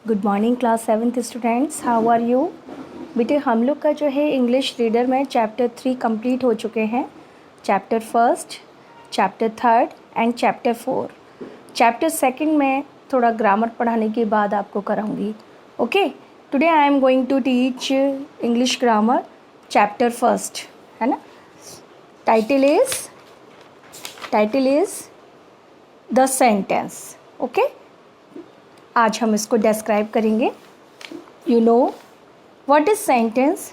Good morning class 7th students, how are you. बेटे हम लोग का जो है इंग्लिश रीडर में चैप्टर 3 कंप्लीट हो चुके हैं। Chapter 1, chapter 3 and chapter 4। Chapter 2 में थोड़ा ग्रामर पढ़ाने के बाद आपको कराऊंगी। Okay, today I am going to teach English grammar chapter 1, है ना। Title is the sentence. Okay, आज हम इसको डिस्क्राइब करेंगे। You know what is sentence.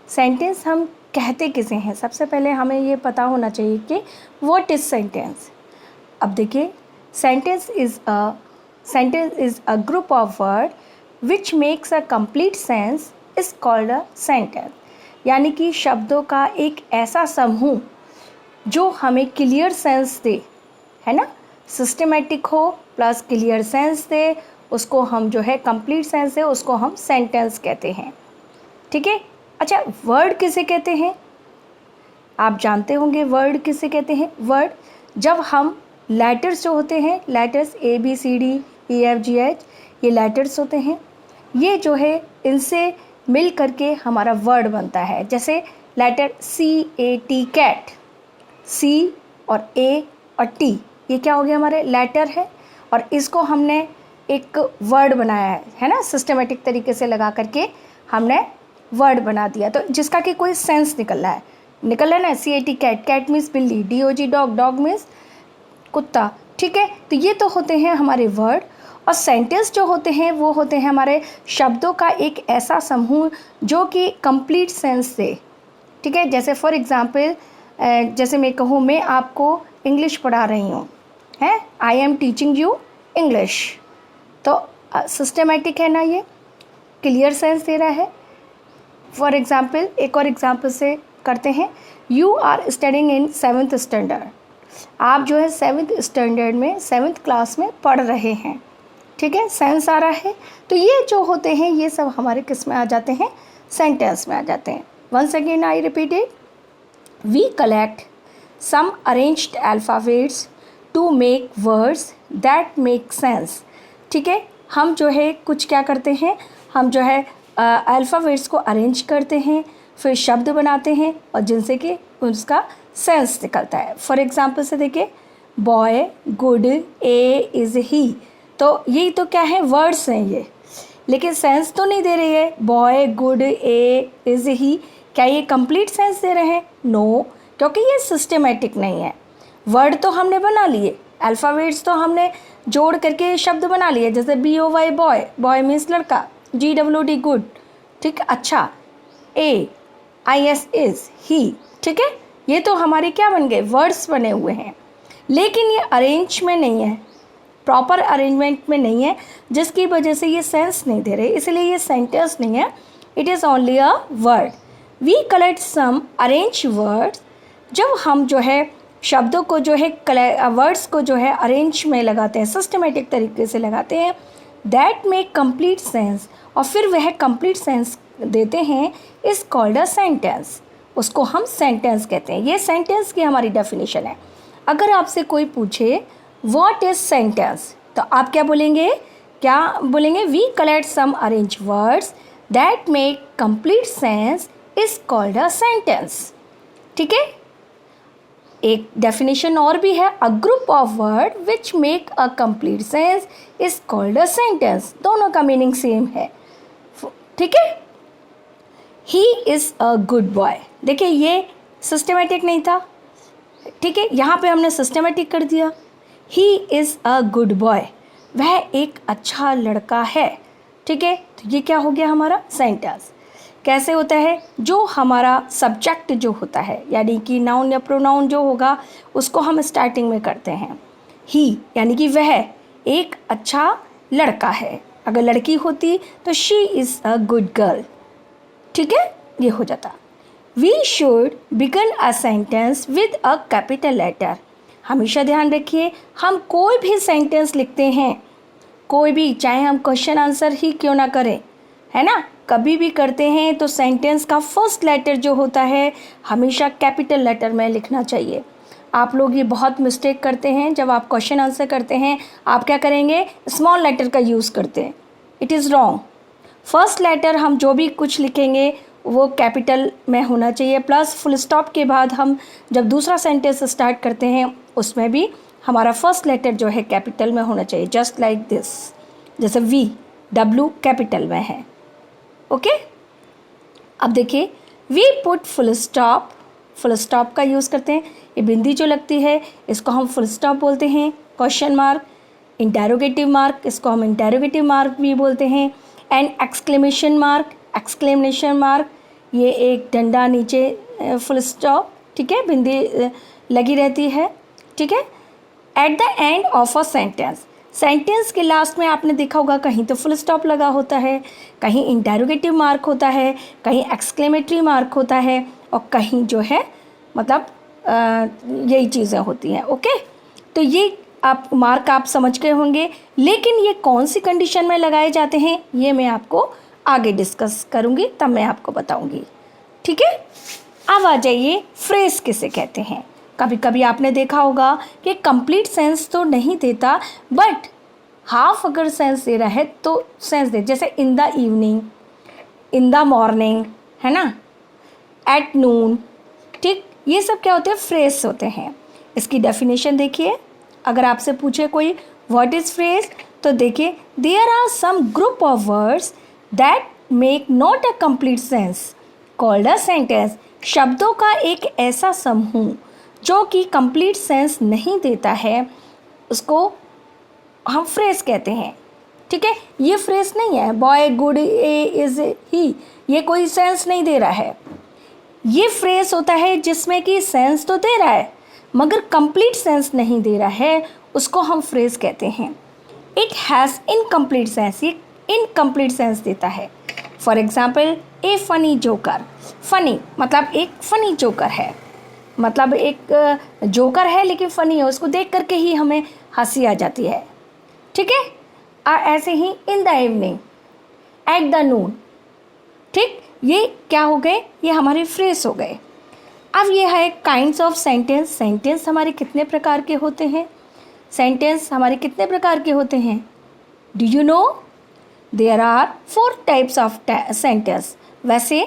Sentence हम कहते किसे हैं, सबसे पहले हमें ये पता होना चाहिए कि व्हाट इज सेंटेंस। अब देखिए, sentence is a group of word which makes a complete sense is called a sentence. यानी कि शब्दों का एक ऐसा समूह जो हमें क्लियर सेंस दे, है ना। सिस्टमेटिक हो प्लस क्लियर सेंस दे, उसको हम जो है कंप्लीट सेंस है उसको हम सेंटेंस कहते हैं। ठीक है। अच्छा, वर्ड किसे कहते हैं आप जानते होंगे। वर्ड किसे कहते हैं। वर्ड जब हम लेटर्स जो होते हैं, लेटर्स ABCDEFGH, ये लेटर्स होते हैं। ये जो है इनसे मिल करके हमारा वर्ड बनता है। जैसे लेटर CAT, कैट, C और A और T, ये क्या हो गया, हमारे लेटर है। और इसको हमने एक वर्ड बनाया है ना, सिस्टमेटिक तरीके से लगा करके हमने वर्ड बना दिया, तो जिसका कि कोई सेंस निकल रहा है ना। CAT कैट, कैट मीन्स बिल्ली, DOG डॉग, डॉग मीन्स कुत्ता। ठीक है, तो ये तो होते हैं हमारे वर्ड। और सेंटेंस जो होते हैं वो होते हैं हमारे शब्दों का एक ऐसा समूह जो कि कंप्लीट सेंस दे। ठीक है, जैसे फॉर एग्जांपल, जैसे मैं कहूँ मैं आपको इंग्लिश पढ़ा रही हूँ, है, I am teaching you English, तो सिस्टमेटिक है ना, ये क्लियर सेंस दे रहा है। फॉर एग्जांपल, एक और एग्जांपल से करते हैं। You are studying in 7th standard. आप जो है 7th स्टैंडर्ड में 7th क्लास में पढ़ रहे हैं। ठीक है, सेंस आ रहा है। तो ये जो होते हैं ये सब हमारे किस में आ जाते हैं, सेंटेंस में आ जाते हैं। Once again I repeat it, we collect some arranged alphabets to make words that make sense. ठीक है, हम जो है कुछ क्या करते हैं, हम जो है अल्फ़ाबेट्स को अरेंज करते हैं, फिर शब्द बनाते हैं और जिनसे कि उसका सेंस निकलता है। फॉर एग्जांपल से देखिए, बॉय, गुड, ए इज़ ही, तो ये तो क्या है, वर्ड्स हैं ये, लेकिन सेंस तो नहीं दे रही है। बॉय, गुड, ए इज़ ही, क्या ये कंप्लीट सेंस दे रहे हैं? नो, क्योंकि ये सिस्टमेटिक नहीं है। वर्ड तो हमने बना लिए, अल्फ़ाबेट्स तो हमने जोड़ करके शब्द बना लिए, जैसे BOY बॉय, बॉय मीन्स लड़का, GWD गुड, ठीक, अच्छा, AIS इज़ ही। ठीक है, ये तो हमारे क्या बन गए, वर्ड्स बने हुए हैं। लेकिन ये अरेंज में नहीं है, प्रॉपर अरेंजमेंट में नहीं है, जिसकी वजह से ये सेंस नहीं दे रहे, इसलिए ये सेंटेंस नहीं है, it is only a word. We collect some arrange words. जब हम जो है शब्दों को जो है वर्ड्स को जो है अरेंज में लगाते हैं, सिस्टमेटिक तरीके से लगाते हैं, दैट मेक कंप्लीट सेंस, और फिर वह कंप्लीट सेंस देते हैं, इज़ कॉल्ड अ सेंटेंस। उसको हम सेंटेंस कहते हैं। ये सेंटेंस की हमारी डेफिनेशन है। अगर आपसे कोई पूछे व्हाट इज सेंटेंस, तो आप क्या बोलेंगे, we collect some arrange words that make complete sense is called a sentence. ठीक है, एक डेफिनेशन और भी है, a group of word which make a complete sense is called a sentence. दोनों का मीनिंग सेम है। ठीक है, he is a good boy, देखिए ये सिस्टमेटिक नहीं था। ठीक है, यहाँ पे हमने सिस्टमेटिक कर दिया। ही इज़ अ गुड बॉय, वह एक अच्छा लड़का है। ठीक है, तो ये क्या हो गया हमारा सेंटेंस। कैसे होता है, जो हमारा सब्जेक्ट जो होता है, यानी कि नाउन या प्रोनाउन जो होगा उसको हम स्टार्टिंग में करते हैं। ही यानी कि वह एक अच्छा लड़का है, अगर लड़की होती तो she is a good girl. ठीक है, ये हो जाता। We should begin a sentence with a capital letter. हमेशा ध्यान रखिए, हम कोई भी सेंटेंस लिखते हैं, कोई भी, चाहे हम क्वेश्चन आंसर ही क्यों ना करें, है ना, कभी भी करते हैं तो सेंटेंस का फर्स्ट लेटर जो होता है हमेशा कैपिटल लेटर में लिखना चाहिए। आप लोग ये बहुत मिस्टेक करते हैं, जब आप क्वेश्चन आंसर करते हैं आप क्या करेंगे, स्मॉल लेटर का यूज़ करते हैं। It is wrong. First letter हम जो भी कुछ लिखेंगे वो कैपिटल में होना चाहिए, प्लस फुल स्टॉप के बाद हम जब दूसरा सेंटेंस स्टार्ट करते हैं उसमें भी हमारा फर्स्ट लेटर जो है कैपिटल में होना चाहिए, जस्ट लाइक दिस। जैसे वी, डब्ल्यू कैपिटल में है। ओके, अब देखिए we put full stop, full stop का यूज़ करते हैं। ये बिंदी जो लगती है इसको हम फुल स्टॉप बोलते हैं। क्वेश्चन मार्क, इंटेरोगेटिव मार्क, इसको हम इंटेरोगेटिव मार्क भी बोलते हैं। And exclamation mark, exclamation mark, ये एक डंडा नीचे फुल स्टॉप, ठीक है, बिंदी लगी रहती है, ठीक है। At the end of a sentence, sentence के लास्ट में आपने देखा होगा कहीं तो फुल स्टॉप लगा होता है, कहीं इंटेरोगेटिव मार्क होता है, कहीं एक्सक्लेमेटरी मार्क होता है, और कहीं जो है मतलब यही चीज़ें होती हैं। ओके, तो ये आप मार्क आप समझ गए होंगे, लेकिन ये कौन सी कंडीशन में लगाए जाते हैं ये मैं आपको आगे डिस्कस करूँगी, तब मैं आपको बताऊँगी, ठीक है। अब आ जाइए फ्रेज किसे कहते हैं। कभी कभी आपने देखा होगा कि कंप्लीट सेंस तो नहीं देता, बट हाफ अगर सेंस दे रहा है तो सेंस दे, जैसे इन the evening, in the morning, है ना, एट नून, ठीक, ये सब क्या होते हैं, फ्रेज होते हैं। इसकी डेफिनेशन देखिए, अगर आपसे पूछे कोई व्हाट इज़ फ्रेज, तो देखिए there are some group of words that make not a complete sense called a sentence. शब्दों का एक ऐसा समूह जो कि कंप्लीट सेंस नहीं देता है उसको हम फ्रेज कहते हैं, ठीक है। ये फ्रेज नहीं है boy good A is he, ये कोई सेंस नहीं दे रहा है। ये फ्रेज होता है जिसमें कि सेंस तो दे रहा है मगर कंप्लीट सेंस नहीं दे रहा है, उसको हम फ्रेज कहते हैं। इट हैज़ इनकम्प्लीट सेंस, ये इनकम्प्लीट सेंस देता है। For example A funny joker, funny मतलब एक फनी जोकर है, मतलब एक जोकर है लेकिन फ़नी है, उसको देख करके ही हमें हंसी आ जाती है, ठीक है। ऐसे ही in the evening, at the noon, ठीक, ये क्या हो गए, ये हमारे फ्रेज हो गए। अब ये है काइंड्स ऑफ सेंटेंस। सेंटेंस हमारे कितने प्रकार के होते हैं, सेंटेंस हमारे कितने प्रकार के होते हैं, do you know? There are 4 types of sentence. वैसे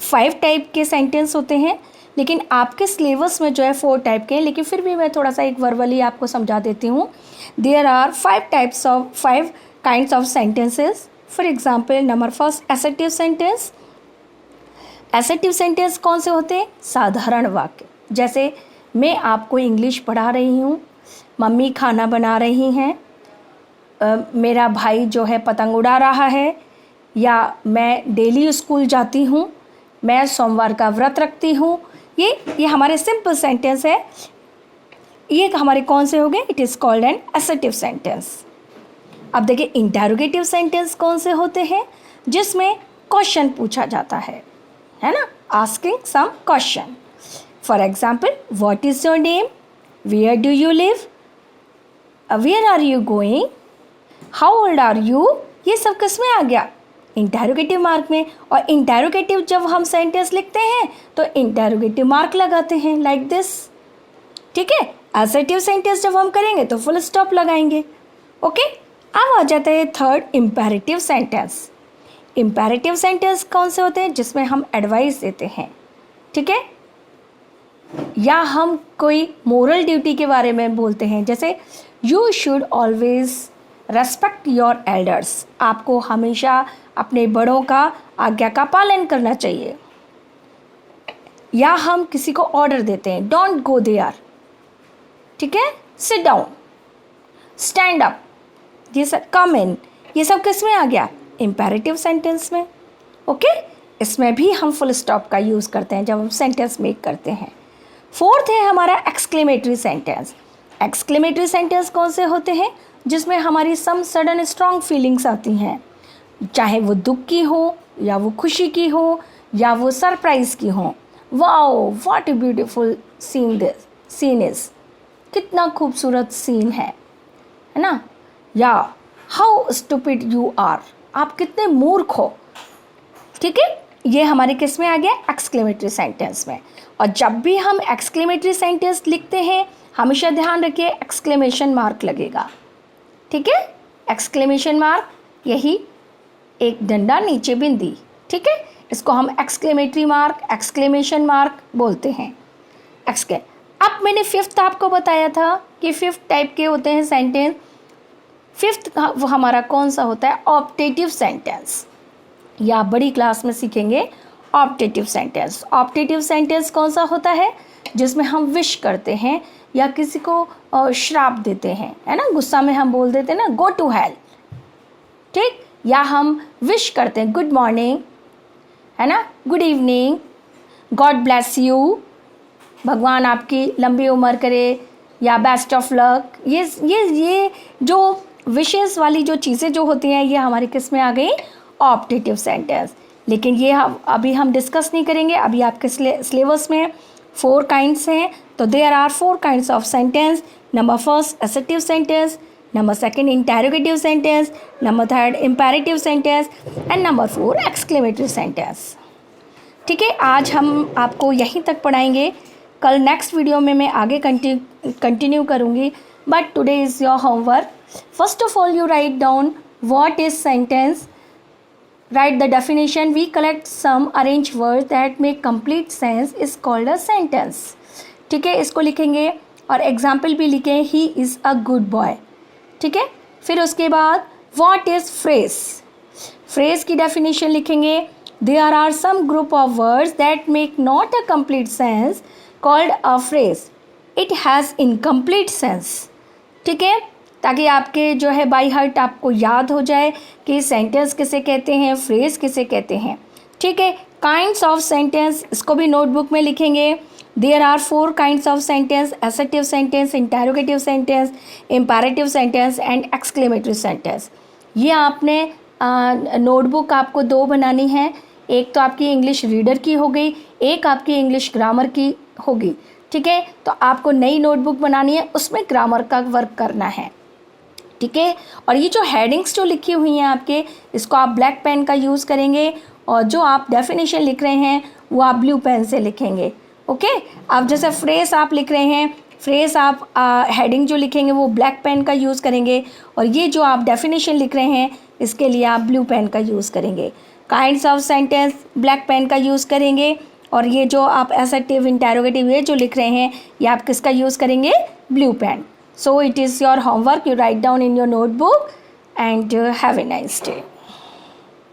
5 टाइप के सेंटेंस होते हैं, लेकिन आपके सिलेबस में जो है 4 टाइप के हैं, लेकिन फिर भी मैं थोड़ा सा एक वर्बली आपको समझा देती हूँ। There are 5 kinds of sentences. For example number first assertive sentence. Assertive sentence कौन से होते हैं, साधारण वाक्य, जैसे मैं आपको इंग्लिश पढ़ा रही हूँ, मम्मी खाना बना रही हैं, मेरा भाई जो है पतंग उड़ा रहा है, या मैं डेली स्कूल जाती हूँ, मैं सोमवार का व्रत रखती हूँ। ये हमारे सिंपल सेंटेंस है। ये हमारे कौन से हो गए, it is called an assertive sentence. अब देखिए इंटेरोगेटिव सेंटेंस कौन से होते हैं, जिसमें क्वेश्चन पूछा जाता है ना, asking some question. For example what is your name, where do you live, where are you going, how old are you, ये सब किस में आ गया, इंटेरोगेटिव मार्क में। और इंटेरोगेटिव जब हम सेंटेंस लिखते हैं तो इंटेरोगेटिव मार्क लगाते हैं लाइक दिस, ठीक है। असर्टिव सेंटेंस जब हम करेंगे तो फुल स्टॉप लगाएंगे, ओके। अब आ जाता है third imperative sentence. Imperative sentence कौन से होते हैं, जिसमें हम एडवाइस देते हैं, ठीक है, या हम कोई मोरल ड्यूटी के बारे में बोलते हैं, जैसे you should always respect your elders, आपको हमेशा अपने बड़ों का आज्ञा का पालन करना चाहिए। या हम किसी को ऑर्डर देते हैं, डोंट गो देयर, ठीक है, सिट डाउन, स्टैंड अप, ये सब, कम इन, ये सब किस में आ गया, इम्पेरेटिव सेंटेंस में, ओके। इसमें भी हम फुल स्टॉप का यूज़ करते हैं जब हम सेंटेंस मेक करते हैं। फोर्थ है हमारा एक्सक्लेमेटरी सेंटेंस। एक्सक्लेमेटरी सेंटेंस कौन से होते हैं, जिसमें हमारी सम सडन स्ट्रॉन्ग फीलिंग्स आती हैं, चाहे वो दुख की हो या वो खुशी की हो या वो सरप्राइज़ की हो। Wow what a beautiful scene is, कितना खूबसूरत सीन है ना, या हाउ स्टूपिड यू आर, आप कितने मूर्ख हो, ठीक है। ये हमारे किस में आ गया, एक्सक्लेमेटरी सेंटेंस में। और जब भी हम एक्सक्लेमेटरी सेंटेंस लिखते हैं हमेशा ध्यान रखिए एक्सक्लेमेशन मार्क लगेगा, ठीक है। एक्सक्लेमेशन मार्क यही एक डंडा नीचे बिंदी, ठीक है, इसको हम एक्सक्लेमेटरी मार्क, एक्सक्लेमेशन मार्क बोलते हैं। अब मैंने फिफ्थ आपको बताया था कि फिफ्थ टाइप के होते हैं सेंटेंस। फिफ्थ वो हमारा कौन सा होता है? ऑप्टेटिव सेंटेंस, या बड़ी क्लास में सीखेंगे ऑप्टेटिव सेंटेंस। ऑप्टेटिव सेंटेंस कौन सा होता है? जिसमें हम विश करते हैं या किसी को श्राप देते हैं, है ना, गुस्सा में हम बोल देते हैं ना गो टू हेल, ठीक, या हम विश करते हैं गुड मॉर्निंग, है ना, good evening, God bless you, भगवान आपकी लंबी उम्र करे, या बेस्ट ऑफ लक। ये जो विशेस वाली जो चीज़ें जो होती हैं ये हमारी किस में आ गई? Optative sentence. लेकिन ये अभी हम डिस्कस नहीं करेंगे, अभी आपके सिलेबस में 4 काइंड्स हैं। तो there are 4 kinds of sentence. Number first assertive sentence, number second interrogative sentence, number third imperative sentence and number 4 exclamatory sentence. ठीक है, आज हम आपको यहीं तक पढ़ाएंगे। कल नेक्स्ट वीडियो में मैं आगे कंटिन्यू करूँगी, but today is your homework. First of all you write down what is sentence, write the definition. We collect some arranged words that make complete sense is called a sentence. ठीक है, इसको लिखेंगे और example भी लिखें, ही is a good boy. ठीक है, फिर उसके बाद what is phrase, phrase की definition लिखेंगे। there are some group of words that make not a complete sense called a phrase, it has incomplete sense। ठीक है, ताकि आपके जो है बाई हार्ट आपको याद हो जाए कि सेंटेंस किसे कहते हैं, फ्रेज किसे कहते हैं। ठीक है, काइंड्स ऑफ सेंटेंस, इसको भी नोटबुक में लिखेंगे। There are 4 kinds of sentence, assertive sentence, interrogative sentence, imperative sentence and exclamatory sentence. ये आपने नोटबुक आपको 2 बनानी है, एक तो आपकी इंग्लिश रीडर की हो गई, एक आपकी इंग्लिश ग्रामर की होगी। ठीक है, तो आपको नई नोटबुक बनानी है, उसमें ग्रामर का वर्क करना है। ठीक है, और ये जो हेडिंग्स जो लिखी हुई हैं आपके, इसको आप ब्लैक पेन का यूज़ करेंगे, और जो आप डेफिनेशन लिख रहे हैं वो आप ब्लू पेन से लिखेंगे। ओके, आप जैसे फ्रेज आप लिख रहे हैं, फ्रेज आप हेडिंग जो लिखेंगे वो ब्लैक पेन का यूज़ करेंगे, और ये जो आप डेफिनेशन लिख रहे हैं इसके लिए आप ब्लू पेन का यूज़ करेंगे। Kinds of sentence black pen का यूज़ करेंगे, और ये जो आप असर्टिव, इंटेरोगेटिव ये जो लिख रहे हैं ये आप किसका यूज़ करेंगे? Blue pen. So it is your homework, you write down in your notebook and have a nice day.